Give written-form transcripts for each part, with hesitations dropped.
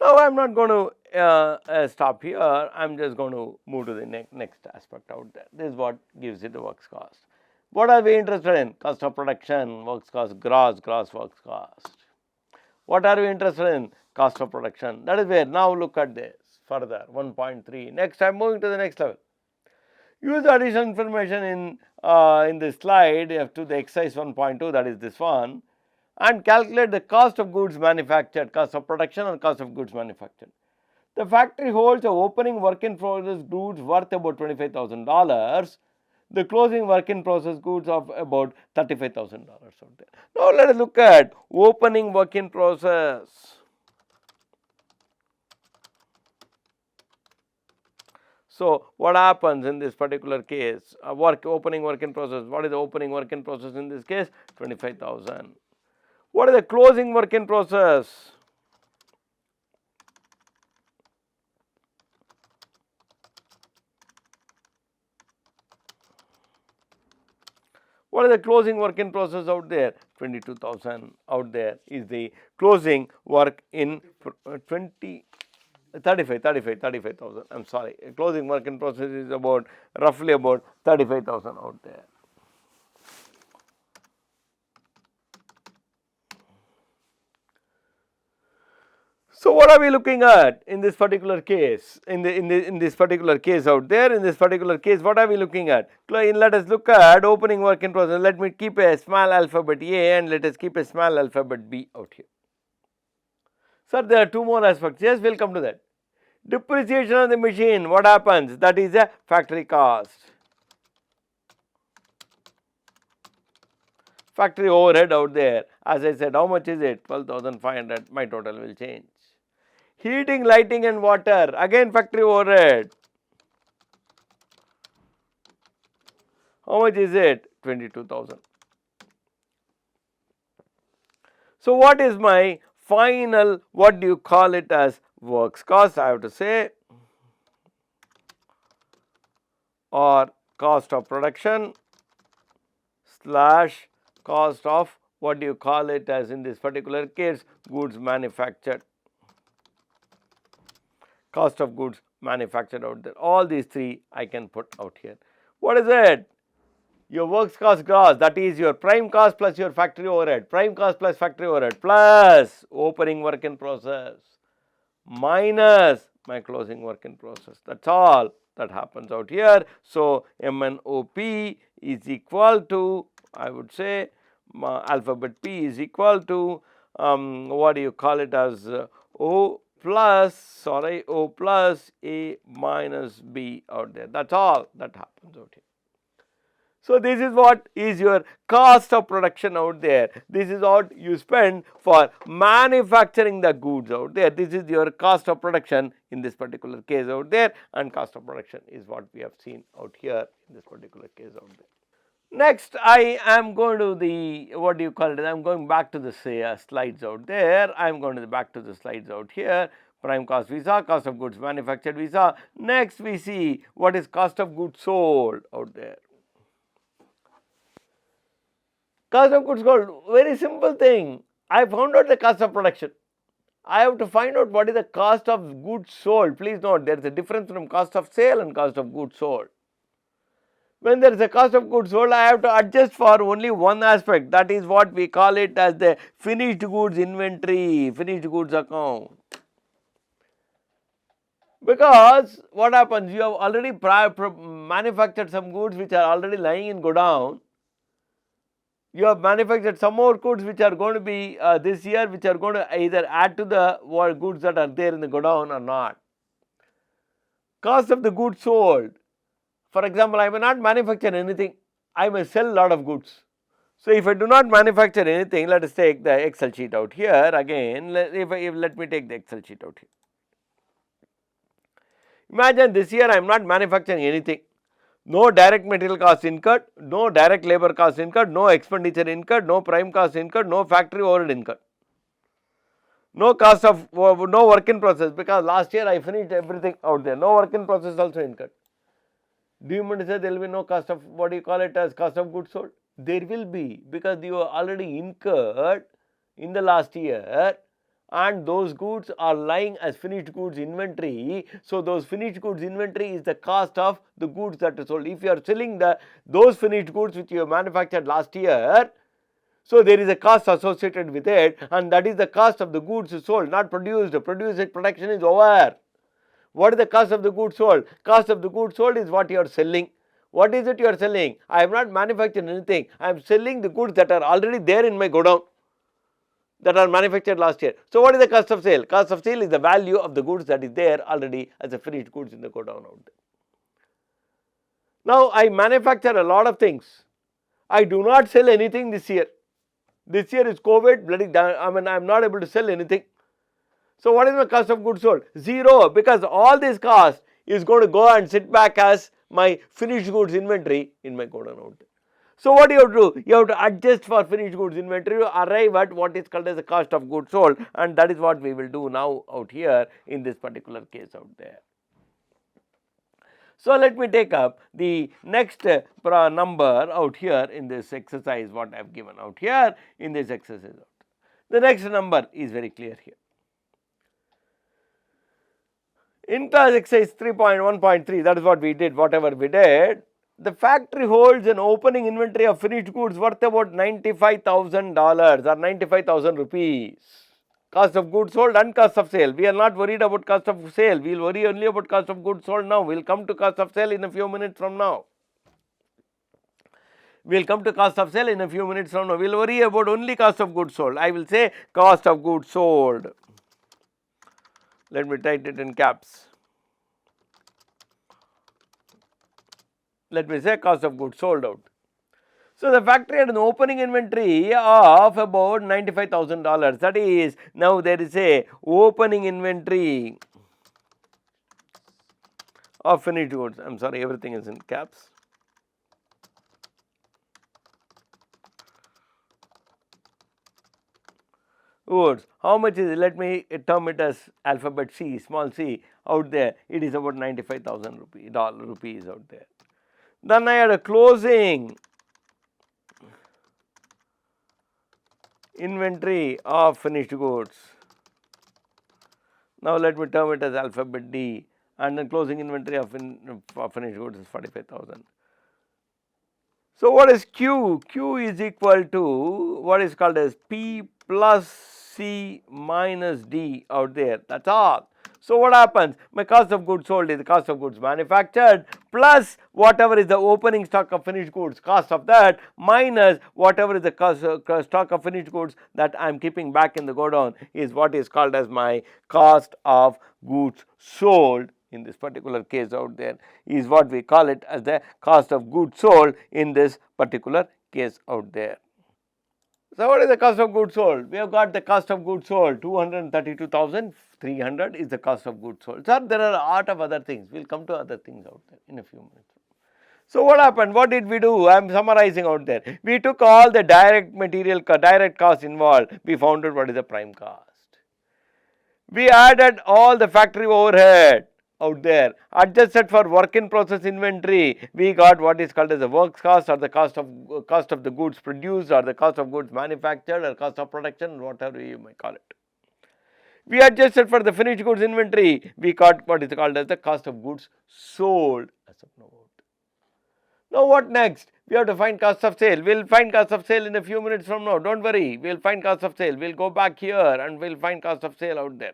Now, I am not going to stop here, I am just going to move to the next aspect out there. This is what gives you the works cost. What are we interested in? Cost of production, works cost, gross works cost. What are we interested in? Cost of production. That is where, now look at this further, 1.3. Next, I am moving to the next level. Use the additional information in this slide to the exercise 1.2, that is this one, and calculate the cost of goods manufactured, cost of production and cost of goods manufactured. The factory holds a opening work in progress goods worth about $25,000. The closing work in process goods of about $35,000 out there. Now let us look at opening work in process. So what happens in this particular case? Opening work in process. What is the opening work in process in this case? 25,000. What is the closing work in process? What is the closing work in process out there? 22,000 out there is the closing work in 35,000. I'm sorry. Closing work in process is about roughly about 35,000 out there. So what are we looking at in this particular case? In this particular case out there, in this particular case, what are we looking at? Let us look at opening work in process. Let me keep a small alphabet A and let us keep a small alphabet B out here. Sir, there are two more aspects. Yes, we'll come to that. Depreciation of the machine, what happens? That is a factory cost. Factory overhead out there. As I said, how much is it? 12,500. My total will change. Heating, lighting and water, again factory overhead. How much is it? 22,000. So what is my final, what do you call it as works cost? I have to say, or cost of production slash cost of, what do you call it as in this particular case, goods manufactured. Cost of goods manufactured out there. All these three I can put out here. What is it? Your works cost gross, that is your prime cost plus your factory overhead. Prime cost plus factory overhead plus opening work in process minus my closing work in process. That's all that happens out here. So MNOP is equal to, I would say, alphabet P is equal to what do you call it as O plus A minus B out there. That's all that happens out here. So this is what is your cost of production out there. This is what you spend for manufacturing the goods out there. This is your cost of production in this particular case out there, and cost of production is what we have seen out here in this particular case out there. Next, I am going to the, what do you call it? I am going back to the slides out there. I am going to back to the slides out here. Prime cost we saw, cost of goods manufactured we saw. Next, we see what is cost of goods sold out there. Cost of goods sold, very simple thing. I found out the cost of production. I have to find out what is the cost of goods sold. Please note, there is a difference from cost of sale and cost of goods sold. When there is a cost of goods sold, I have to adjust for only one aspect. That is what we call it as the finished goods inventory, finished goods account. Because what happens, you have already manufactured some goods which are already lying in godown. You have manufactured some more goods which are going to be this year, which are going to either add to the goods that are there in the godown or not. Cost of the goods sold. For example, I may not manufacture anything, I may sell a lot of goods. So if I do not manufacture anything, let us take the Excel sheet out here again. Let me take the Excel sheet out here. Imagine this year I am not manufacturing anything. No direct material cost incurred, no direct labor cost incurred, no expenditure incurred, no prime cost incurred, no factory overhead incurred. No cost of, no work in process, because last year I finished everything out there. No work in process also incurred. Do you mean to say there will be no cost of, what do you call it as cost of goods sold? There will be, because you are already incurred in the last year and those goods are lying as finished goods inventory. So, those finished goods inventory is the cost of the goods that are sold. If you are selling those finished goods which you have manufactured last year, so there is a cost associated with it, and that is the cost of the goods sold, not produced. Production is over. What is the cost of the goods sold? Cost of the goods sold is what you are selling. What is it you are selling? I have not manufactured anything. I am selling the goods that are already there in my godown, that are manufactured last year. So, what is the cost of sale? Cost of sale is the value of the goods that is there already as a finished goods in the godown out there. Now, I manufacture a lot of things. I do not sell anything this year. This year is COVID, bloody, I am not able to sell anything. So, what is my cost of goods sold? Zero, because all this cost is going to go and sit back as my finished goods inventory in my godown out there. So, what do you have to do? You have to adjust for finished goods inventory to arrive at what is called as the cost of goods sold, and that is what we will do now out here in this particular case out there. So, let me take up the next number out here in this exercise, what I have given out here in this exercise. The next number is very clear here. In class exercise 3.1.3, that is what we did, whatever we did. The factory holds an opening inventory of finished goods worth about $95,000 or 95,000 rupees. Cost of goods sold and cost of sale. We are not worried about cost of sale. We will worry only about cost of goods sold now. We will come to cost of sale in a few minutes from now. We will come to cost of sale in a few minutes from now. We will worry about only cost of goods sold. I will say cost of goods sold. Let me write it in caps. Let me say cost of goods sold out. So, the factory had an opening inventory of about $95,000. That is, now there is a opening inventory of finished goods. I am sorry, everything is in caps. Goods. How much is it? Let me term it as alphabet C, small c out there. It is about 95,000 rupees out there. Then I had a closing inventory of finished goods. Now, let me term it as alphabet D, and then closing inventory of finished goods is 45,000. So, what is Q? Q is equal to what is called as P plus C minus D out there, that is all. So, what happens? My cost of goods sold is the cost of goods manufactured plus whatever is the opening stock of finished goods, cost of that, minus whatever is the cost, stock of finished goods that I am keeping back in the godown is what is called as my cost of goods sold. In this particular case out there is what we call it as the cost of goods sold in this particular case out there. So, what is the cost of goods sold? We have got the cost of goods sold 232,300 is the cost of goods sold. Sir, there are a lot of other things. We will come to other things out there in a few minutes. So, what happened? What did we do? I am summarizing out there. We took all the direct material, direct costs involved. We found out what is the prime cost. We added all the factory overhead out there, adjusted for work in process inventory, we got what is called as the works cost or the cost of the goods produced or the cost of goods manufactured or cost of production, whatever you may call it. We adjusted for the finished goods inventory, we got what is called as the cost of goods sold as of now. Now, what next? We have to find cost of sale. We will find cost of sale in a few minutes from now. Don't worry, we will find cost of sale. We will go back here and we will find cost of sale out there.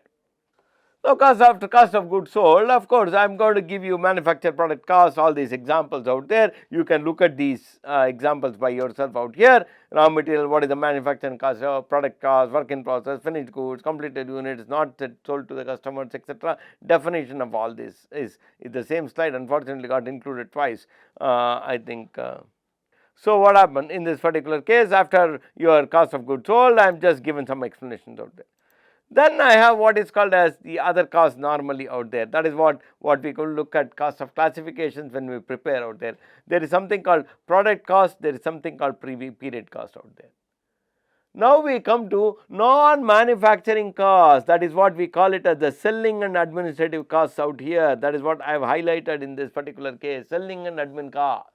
Now, cost of goods sold, of course, I am going to give you manufactured product cost, all these examples out there. You can look at these examples by yourself out here. Raw material, what is the manufacturing cost, product cost, work in process, finished goods, completed units, not sold to the customers, etc. Definition of all this is the same slide, unfortunately got included twice, I think. So, what happened in this particular case? After your cost of goods sold, I am just given some explanations out there. Then I have what is called as the other cost normally out there. That is what we could look at cost of classifications when we prepare out there. There is something called product cost, there is something called period cost out there. Now, we come to non-manufacturing cost, that is what we call it as the selling and administrative costs out here. That is what I have highlighted in this particular case, selling and admin cost.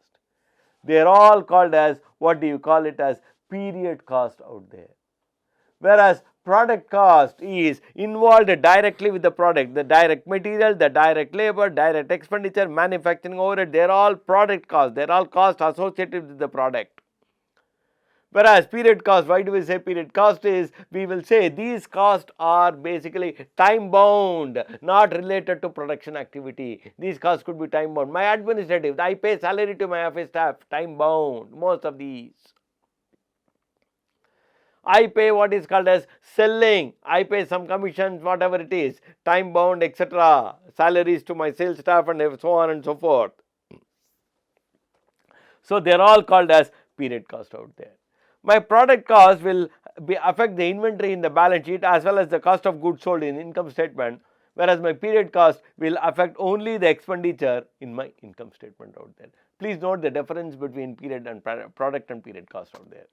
They are all called as, what do you call it as, period cost out there. Whereas product cost is involved directly with the product, the direct material, the direct labor, direct expenditure, manufacturing overhead, they are all product costs, they are all costs associated with the product. Whereas period cost, why do we say period cost is, we will say these costs are basically time bound, not related to production activity. These costs could be time bound. My administrative, I pay salary to my office staff, time bound, most of these. I pay what is called as selling, I pay some commissions, whatever it is, time bound, etc., salaries to my sales staff and so on and so forth. So, they are all called as period cost out there. My product cost will affect the inventory in the balance sheet as well as the cost of goods sold in income statement, whereas my period cost will affect only the expenditure in my income statement out there. Please note the difference between period and product and period cost out there.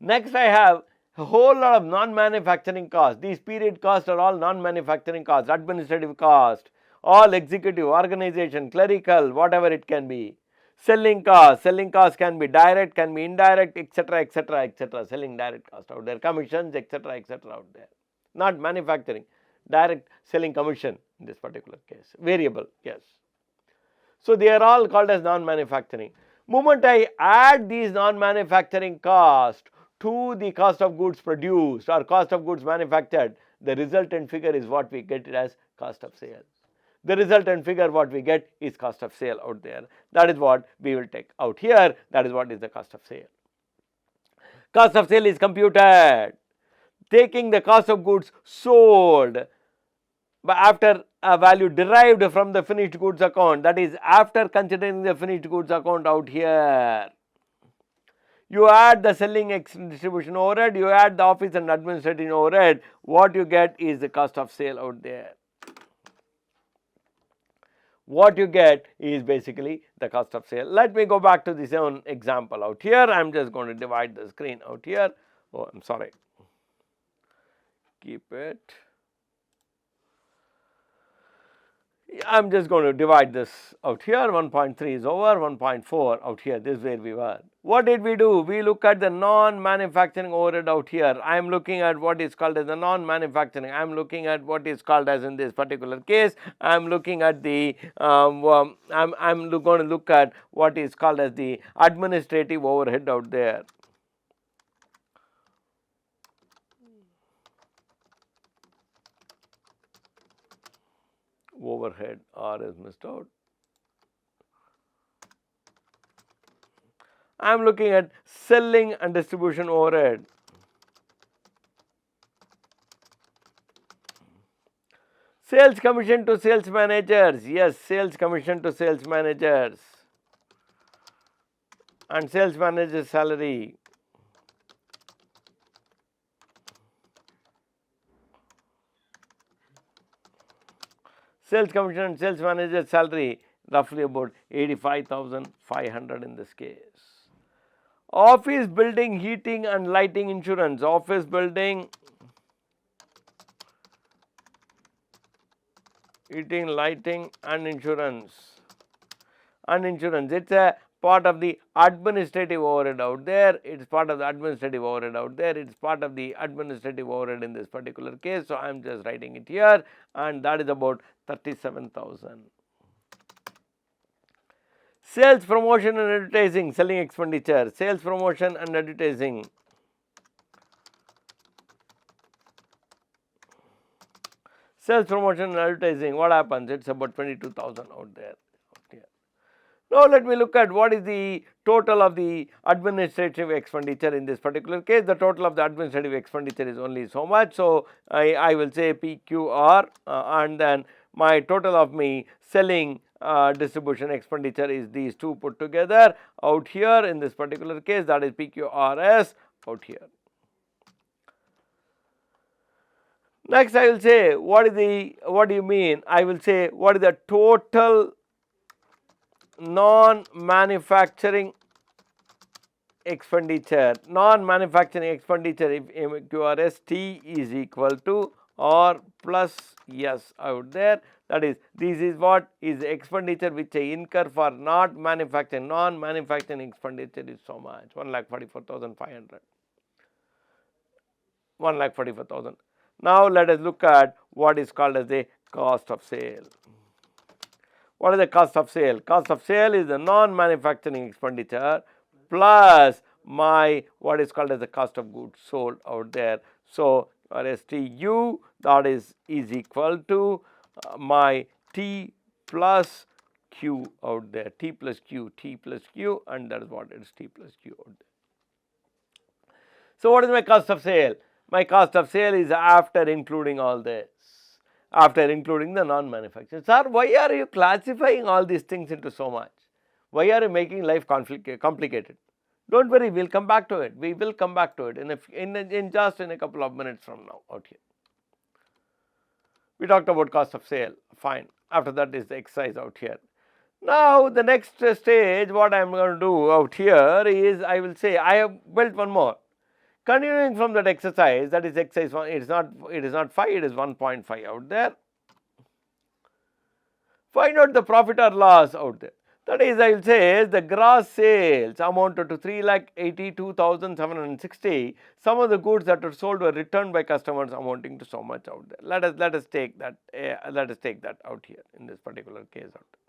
Next, I have a whole lot of non-manufacturing costs. These period costs are all non-manufacturing costs, administrative cost, all executive, organization, clerical, whatever it can be. Selling costs can be direct, can be indirect, etc., etc., etc. Selling direct cost out there, commissions, etc., etc. out there. Not manufacturing, direct selling commission in this particular case, variable, yes. So, they are all called as non-manufacturing. Moment I add these non-manufacturing costs to the cost of goods produced or cost of goods manufactured, the resultant figure is what we get it as cost of sales. The resultant figure what we get is cost of sale out there. That is what we will take out here. That is what is the cost of sale. Cost of sale is computed taking the cost of goods sold but after a value derived from the finished goods account, that is after considering the finished goods account out here. You add the selling distribution overhead, you add the office and administrative overhead, what you get is the cost of sale out there. What you get is basically the cost of sale. Let me go back to this own example out here. I am just going to divide the screen out here. Oh, I am sorry. Keep it. I am just going to divide this out here. 1.3 is over, 1.4 out here. This is where we were. What did we do? We look at the non-manufacturing overhead out here. I am looking at what is called as the non-manufacturing. I am looking at what is called as in this particular case. I am looking at the I'm going to look at what is called as the administrative overhead out there. Overhead, R is missed out. I am looking at selling and distribution overhead. Sales commission to sales managers, yes, sales commission to sales managers and sales manager's salary. Sales commission and sales manager's salary roughly about 85,500 in this case. Office building heating and lighting insurance, office building heating, lighting and insurance. It's a part of the administrative overhead out there, it is part of the administrative overhead out there, it is part of the administrative overhead in this particular case. So, I am just writing it here and that is about 37,000. Sales promotion and advertising, selling expenditure, sales promotion and advertising. Sales promotion and advertising, what happens? It is about 22,000 out there. Now, let me look at what is the total of the administrative expenditure in this particular case. The total of the administrative expenditure is only so much. So, I will say PQR and then my total of me selling distribution expenditure is these two put together out here in this particular case, that is PQRS out here. Next, I will say what do you mean? I will say what is the total non-manufacturing expenditure. Non-manufacturing expenditure if QRST is equal to or plus S out there, that is this is what is expenditure which I incur for not manufacturing. Non-manufacturing expenditure is so much 1,44,500. 1,45,000. Now let us look at what is called as the cost of sale. What is the cost of sale? Cost of sale is the non-manufacturing expenditure plus my what is called as the cost of goods sold out there. So our STU that is equal to my T plus Q out there, T plus Q, and that is what it is, T plus Q out there. So what is my cost of sale? My cost of sale is after including all this, after including the non-manufacturing. Sir, why are you classifying all these things into so much? Why are you making life complicated? Don't worry, we will come back to it. We will come back to it in just a couple of minutes from now out here. We talked about cost of sale, fine. After that is the exercise out here. Now the next stage, what I am going to do out here is I will say I have built one more. Continuing from that exercise, that is exercise 1, it is not 5, it is 1.5 out there. Find out the profit or loss out there. That is, I will say the gross sales amounted to 3,82,760. Some of the goods that were sold were returned by customers amounting to so much out there. Let us take that out here in this particular case out there.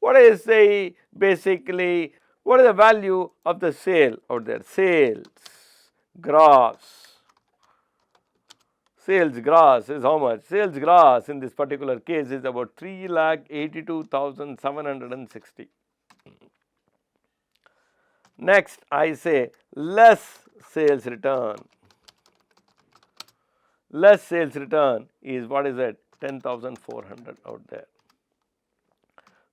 What is the basically what is the value of the sale out there? Sales gross. Sales gross is how much? Sales gross in this particular case is about 3,82,760. Next, I say less sales return. Less sales return is what is it? 10,400 out there.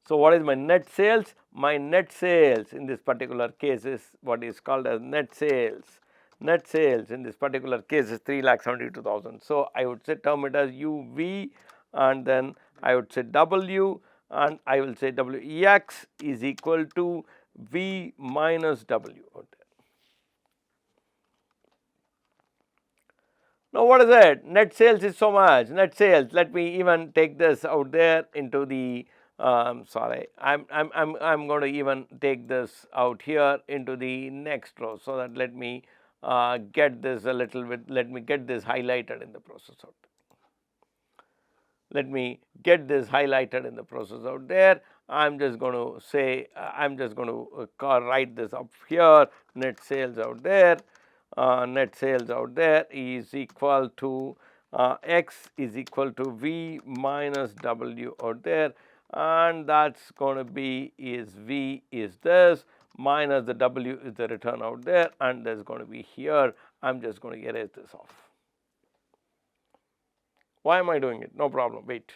So what is my net sales? My net sales in this particular case is what is called as net sales. Net sales in this particular case is 3,72,000. So I would say term it as UV, and then I would say W, and I will say WEX is equal to V minus W out there. Now what is it? Net sales is so much. Net sales. Let me even take this out there into the sorry, I'm going to even take this out here into the next row, so that let me get this a little bit, let me get this highlighted in the process out there. Let me get this highlighted in the process out there. I'm just going to say, I'm just going to write this up here, net sales out there. Net sales out there is equal to X is equal to V minus W out there, and that's going to be is V is this minus the W is the return out there, and there's going to be here. I'm just going to erase this off. Why am I doing it? No problem, wait.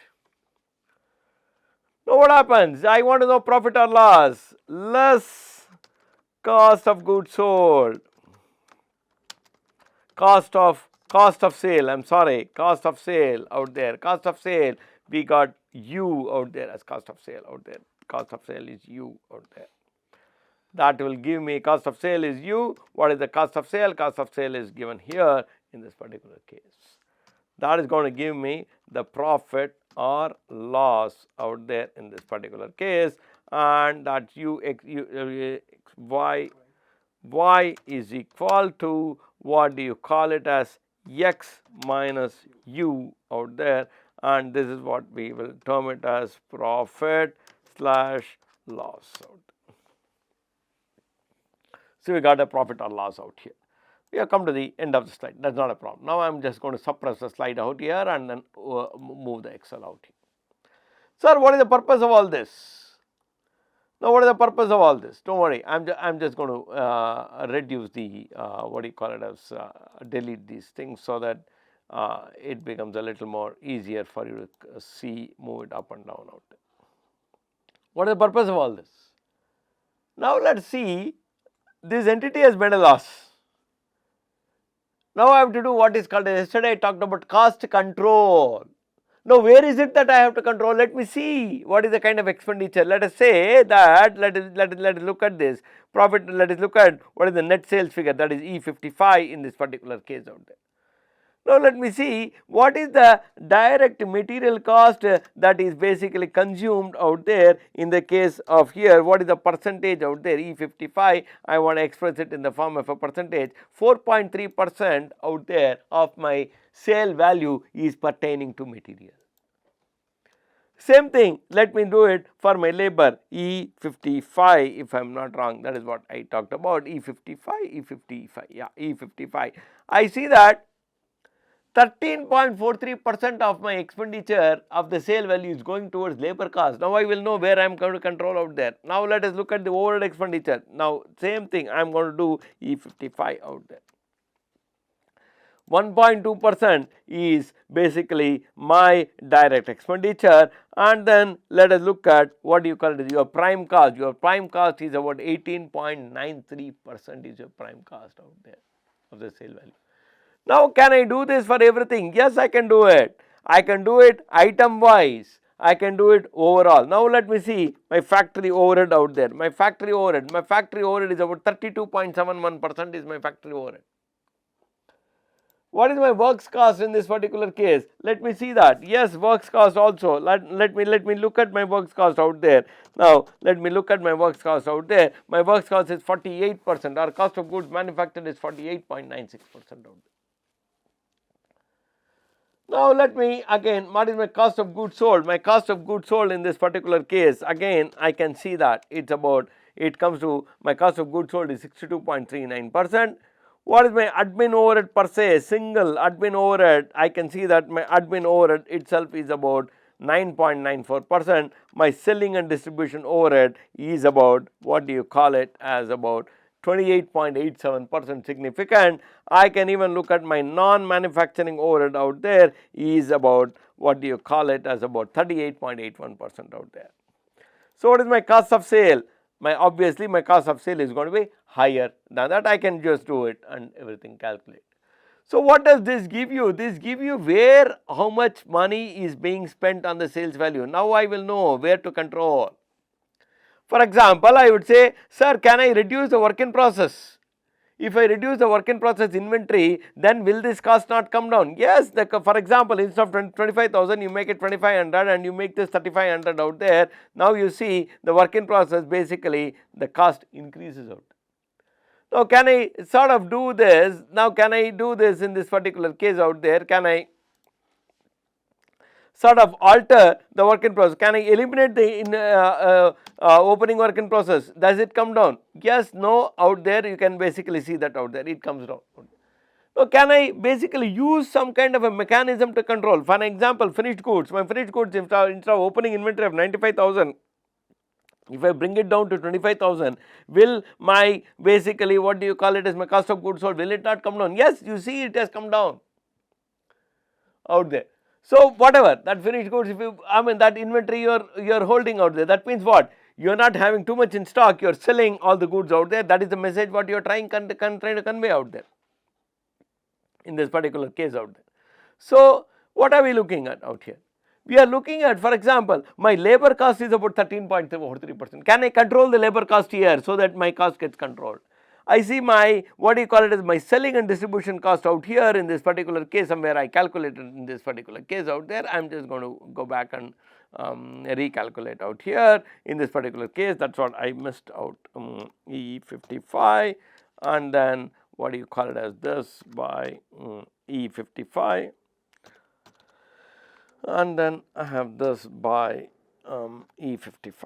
Now what happens? I want to know profit or loss. Less cost of goods sold. Cost of sale, I'm sorry, cost of sale out there. Cost of sale, we got U out there as cost of sale out there. Cost of sale is U out there. That will give me cost of sale is U. What is the cost of sale? Cost of sale is given here in this particular case. That is going to give me the profit or loss out there in this particular case, and that Y is equal to, what do you call it as, X minus U out there, and this is what we will term it as profit slash loss out there. So we got a profit or loss out here. We have come to the end of the slide, that's not a problem. Now I am just going to suppress the slide out here and then move the Excel out here. Sir, what is the purpose of all this? Now what is the purpose of all this? Don't worry, I'm just going to reduce the what do you call it as delete these things, so that it becomes a little more easier for you to see, move it up and down out there. What is the purpose of all this? Now let's see, this entity has made a loss. Now I have to do what is called, yesterday I talked about cost control. Now where is it that I have to control? Let me see what is the kind of expenditure. Let us say that, let us look at this profit, let us look at what is the net sales figure, that is E55 in this particular case out there. Now, let me see what is the direct material cost that is basically consumed out there in the case of here. What is the percentage out there? E55, I want to express it in the form of a percentage. 4.3% out there of my sale value is pertaining to material. Same thing, let me do it for my labor E55, if I am not wrong, that is what I talked about. E55, yeah, E55. I see that 13.43% of my expenditure of the sale value is going towards labor cost. Now, I will know where I am going to control out there. Now, let us look at the overhead expenditure. Now, same thing, I am going to do E55 out there. 1.2% is basically my direct expenditure, and then let us look at what you call it, your prime cost. Your prime cost is about 18.93% is your prime cost out there of the sale value. Now, can I do this for everything? Yes, I can do it. I can do it item wise. I can do it overall. Now, let me see my factory overhead out there. My factory overhead is about 32.71% is my factory overhead. What is my works cost in this particular case? Let me see that. Yes, works cost also. Let me look at my works cost out there. Now, let me look at my works cost out there. My works cost is 48%. Our cost of goods manufactured is 48.96% out there. Now, let me again, what is my cost of goods sold? My cost of goods sold in this particular case, again, I can see that it comes to my cost of goods sold is 62.39%. What is my admin overhead per se? Single admin overhead, I can see that my admin overhead itself is about 9.94%. My selling and distribution overhead is about, what do you call it, as about 28.87% significant. I can even look at my non-manufacturing overhead out there is about, what do you call it, as about 38.81% out there. So, what is my cost of sale? Obviously my cost of sale is going to be higher than that. I can just do it and everything calculate. So, what does this give you? This give you where how much money is being spent on the sales value. Now, I will know where to control. For example, I would say, sir, can I reduce the work in process? If I reduce the work in process inventory, then will this cost not come down? Yes, for example, instead of 25,000, you make it 2,500 and you make this 3,500 out there. Now, you see the work in process, basically the cost increases out. Now, can I sort of do this? Now, can I do this in this particular case out there? Can I sort of alter the work in process? Can I eliminate the opening work in process? Does it come down? Yes, no, out there you can basically see that out there it comes down. So, can I basically use some kind of a mechanism to control? For an example, finished goods, my finished goods instead of opening inventory of 95,000, if I bring it down to 25,000, will my basically, what do you call it, as my cost of goods sold, will it not come down? Yes, you see it has come down out there. So, whatever that finished goods, if you, that inventory you are holding out there, that means what? You are not having too much in stock, you are selling all the goods out there. That is the message what you are trying to convey out there in this particular case out there. So, what are we looking at out here? We are looking at, for example, my labor cost is about 13.43%. Can I control the labor cost here so that my cost gets controlled? I see my, what do you call it, as my selling and distribution cost out here in this particular case, somewhere I calculated in this particular case out there. I am just going to go back and recalculate out here in this particular case. That is what I missed out, E55, and then what do you call it as this by E55, and then I have this by E55.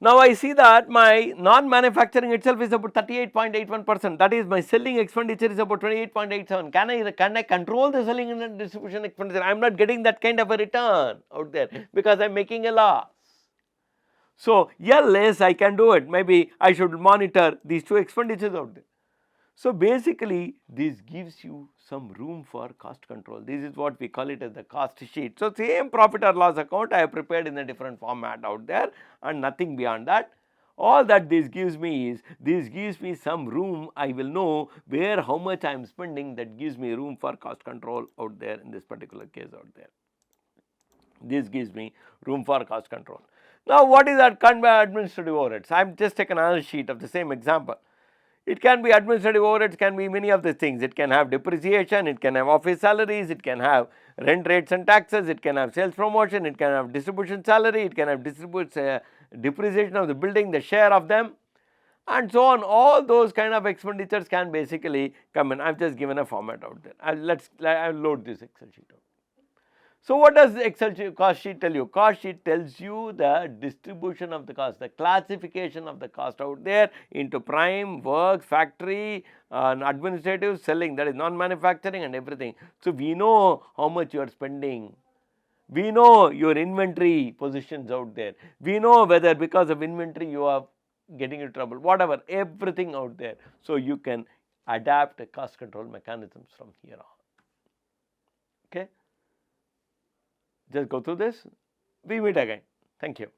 Now, I see that my non-manufacturing itself is about 38.81%. That is, my selling expenditure is about 28.87. Can I control the selling and distribution expenditure? I am not getting that kind of a return out there because I am making a loss. So, yes, I can do it. Maybe I should monitor these two expenditures out there. So, basically this gives you some room for cost control. This is what we call it as the cost sheet. So, same profit or loss account I have prepared in a different format out there and nothing beyond that. All that this gives me is, this gives me some room. I will know where how much I am spending, that gives me room for cost control out there in this particular case out there. This gives me room for cost control. Now, what is that administrative overheads? I have just taken another sheet of the same example. It can be administrative overheads, can be many of the things. It can have depreciation, it can have office salaries, it can have rent rates and taxes, it can have sales promotion, it can have distribution salary, it can have depreciation of the building, the share of them, and so on. All those kind of expenditures can basically come in. I have just given a format out there. I'll load this Excel sheet out. So, what does the Excel cost sheet tell you? Cost sheet tells you the distribution of the cost, the classification of the cost out there into prime, works, factory, administrative, selling, that is non-manufacturing and everything. So, we know how much you are spending. We know your inventory positions out there. We know whether because of inventory you are getting into trouble, whatever, everything out there. So, you can adapt a cost control mechanisms from here on. Okay. Just go through this. We meet again. Thank you.